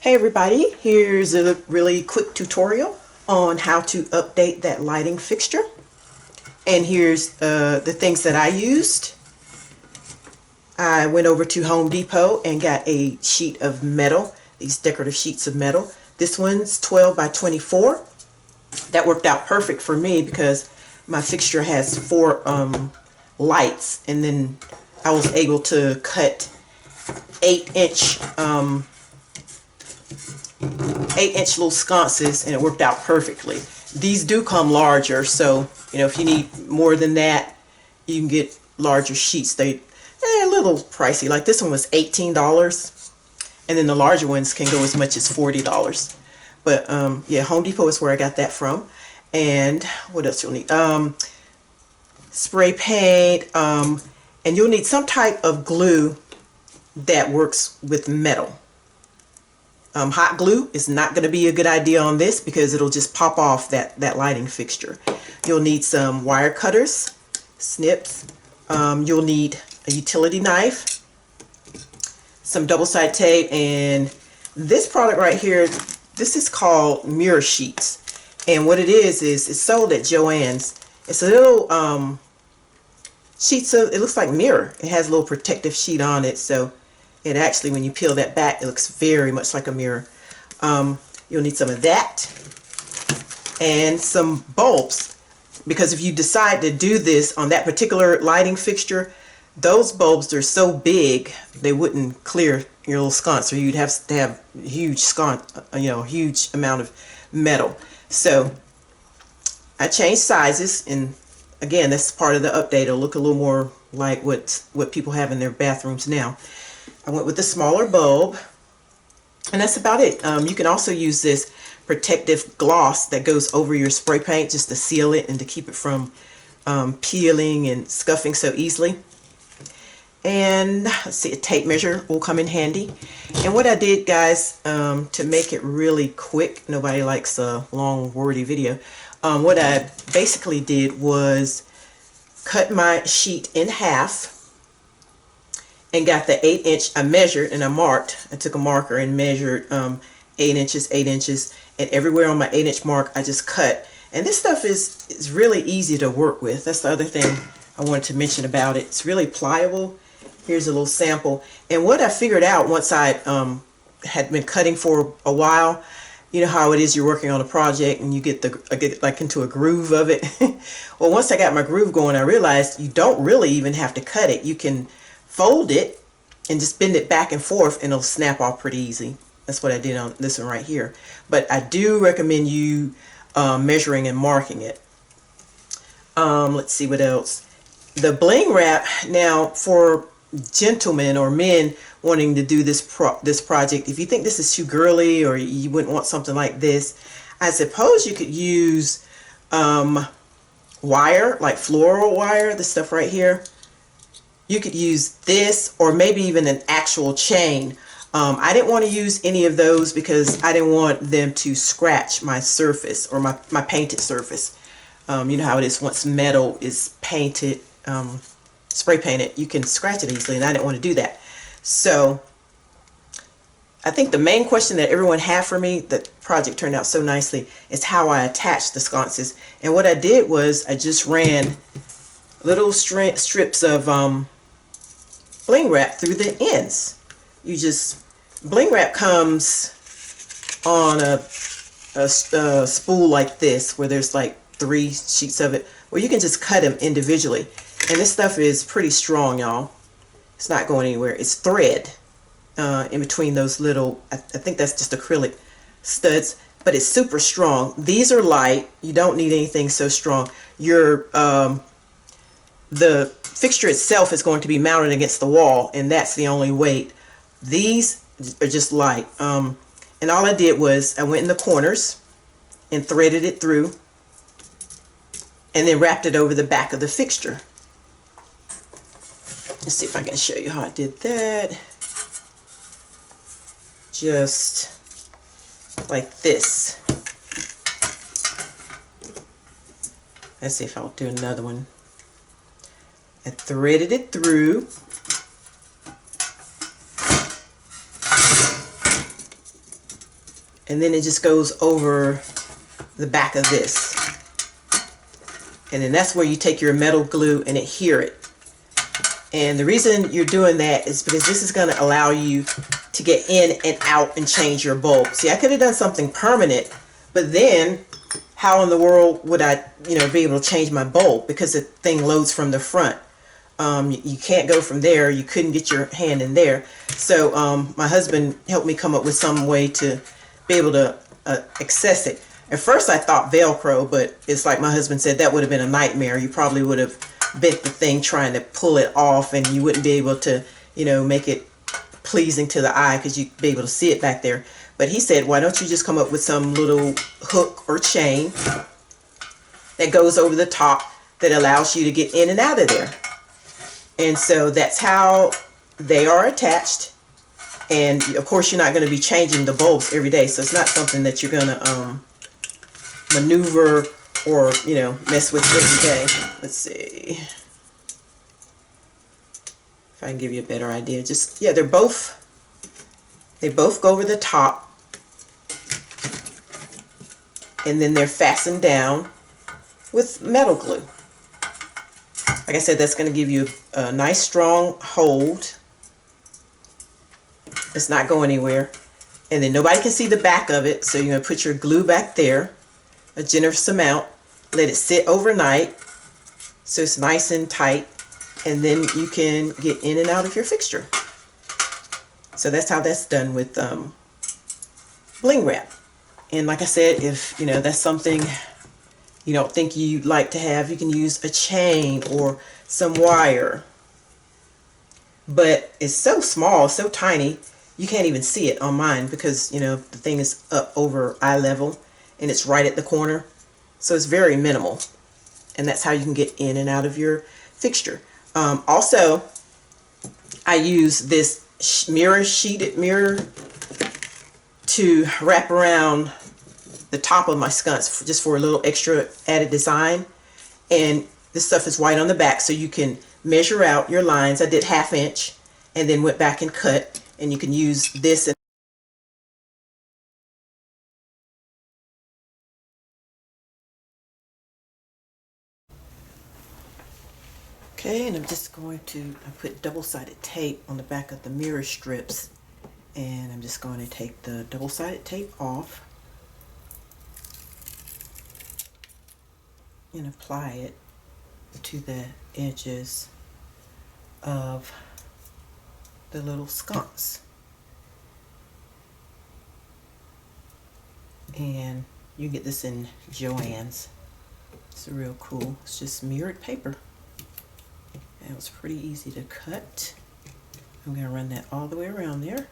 Hey everybody, here's a really quick tutorial on how to update that lighting fixture. And here's the things that I used. I went over to Home Depot and got a sheet of metal, these decorative sheets of metal. This one's 12 by 24. That worked out perfect for me because my fixture has 4 lights, and then I was able to cut 8-inch 8-inch little sconces, and it worked out perfectly. These do come larger, so if you need more than that, you can get larger sheets. They're a little pricey. Like this one was $18, and then the larger ones can go as much as $40. But yeah, Home Depot is where I got that from. And what else you'll need? Spray paint, and you'll need some type of glue that works with metal. Hot glue is not going to be a good idea on this because it'll just pop off that lighting fixture. You'll need some wire cutters, snips. You'll need a utility knife, some double-sided tape, and this product right here, this is called mirror sheets. And what it is it's sold at Joann's. It's a little sheets of, it looks like mirror. It has a little protective sheet on it, so it actually, when you peel that back, it looks very much like a mirror. You'll need some of that and some bulbs, because if you decide to do this on that particular lighting fixture, those bulbs are so big they wouldn't clear your little sconce, or you'd have to have huge sconce, huge amount of metal. So I changed sizes, and again, that's part of the update. It'll look a little more like what people have in their bathrooms now. I went with the smaller bulb, and that's about it. You can also use this protective gloss that goes over your spray paint just to seal it and to keep it from peeling and scuffing so easily. And let's see, a tape measure will come in handy. And what I did, guys, to make it really quick, nobody likes a long wordy video, what I basically did was cut my sheet in half and got the 8-inch. I measured and I marked. I took a marker and measured 8 inches, 8 inches, and everywhere on my 8-inch mark I just cut. And this stuff is really easy to work with. That's the other thing I wanted to mention about it. It's really pliable. Here's a little sample. And what I figured out once I had been cutting for a while, you know how it is, you're working on a project and you get like into a groove of it. Well, once I got my groove going, I realized you don't really even have to cut it. You can fold it and just bend it back and forth, and it'll snap off pretty easy. That's what I did on this one right here. But I do recommend you measuring and marking it. Let's see what else. The bling wrap, now for gentlemen or men wanting to do this project, if you think this is too girly or you wouldn't want something like this, I suppose you could use wire, like floral wire, this stuff right here. You could use this, or maybe even an actual chain. I didn't want to use any of those because I didn't want them to scratch my surface, or my painted surface. You know how it is once metal is painted, spray painted, you can scratch it easily, and I didn't want to do that. So I think the main question that everyone had for me, the project turned out so nicely, is how I attached the sconces. And what I did was I just ran little strips of bling wrap through the ends. Bling wrap comes on a spool like this, where there's like 3 sheets of it, where you can just cut them individually. And this stuff is pretty strong, y'all. It's not going anywhere. It's thread in between those little, I think that's just acrylic studs, but it's super strong. These are light. You don't need anything so strong. The fixture itself is going to be mounted against the wall, and that's the only weight. These are just light. And all I did was I went in the corners and threaded it through, and then wrapped it over the back of the fixture. Let's see if I can show you how I did that. Just like this. Let's see if I'll do another one. I threaded it through, and then it just goes over the back of this. And then that's where you take your metal glue and adhere it. And the reason you're doing that is because this is going to allow you to get in and out and change your bulb. See, I could have done something permanent, but then how in the world would I, be able to change my bulb, because the thing loads from the front. You can't go from there. You couldn't get your hand in there. So my husband helped me come up with some way to be able to access it. At first I thought Velcro, but it's like my husband said, that would have been a nightmare. You probably would have bent the thing trying to pull it off, and you wouldn't be able to, make it pleasing to the eye, because you'd be able to see it back there. But he said, why don't you just come up with some little hook or chain that goes over the top that allows you to get in and out of there. And so that's how they are attached. And of course, you're not going to be changing the bulbs every day, so it's not something that you're going to maneuver or mess with every day. Let's see if I can give you a better idea. Just, yeah, they both go over the top, and then they're fastened down with metal glue. Like I said, that's going to give you a nice strong hold. It's not going anywhere. And then nobody can see the back of it, so you're going to put your glue back there, a generous amount, let it sit overnight so it's nice and tight, and then you can get in and out of your fixture. So that's how that's done with bling wrap. And like I said, if that's something you don't think you'd like to have, you can use a chain or some wire. But it's so small, so tiny, you can't even see it on mine, because the thing is up over eye level and it's right at the corner. So it's very minimal, and that's how you can get in and out of your fixture. Also, I use this sheeted mirror to wrap around the top of my sconce, just for a little extra added design. And this stuff is white on the back, so you can measure out your lines. I did 1/2 inch and then went back and cut, and you can use this. Okay, and I'm just going to put double-sided tape on the back of the mirror strips, and I'm just going to take the double-sided tape off and apply it to the edges of the little sconce. And you can get this in Joann's. It's real cool. It's just mirrored paper. And it was pretty easy to cut. I'm going to run that all the way around there.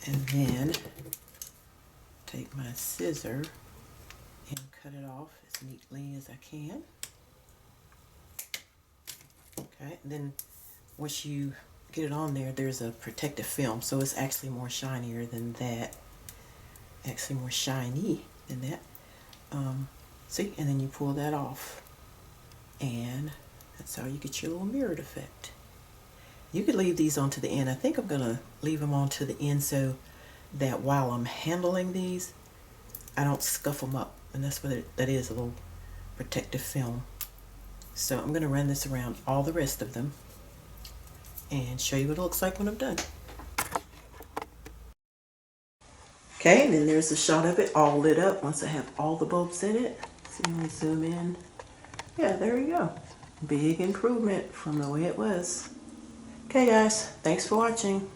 And then take my scissor and cut it off as neatly as I can. Okay, and then once you get it on there, there's a protective film, so it's actually more shinier than that. Actually more shiny than that. See, and then you pull that off, and that's how you get your little mirrored effect. You could leave these on to the end. I think I'm gonna leave them on to the end so that while I'm handling these, I don't scuff them up. And that's what that is, a little protective film. So I'm gonna run this around all the rest of them and show you what it looks like when I'm done. Okay, and then there's a shot of it all lit up once I have all the bulbs in it. So you want to zoom in. Yeah, there you go. Big improvement from the way it was. Okay guys, thanks for watching.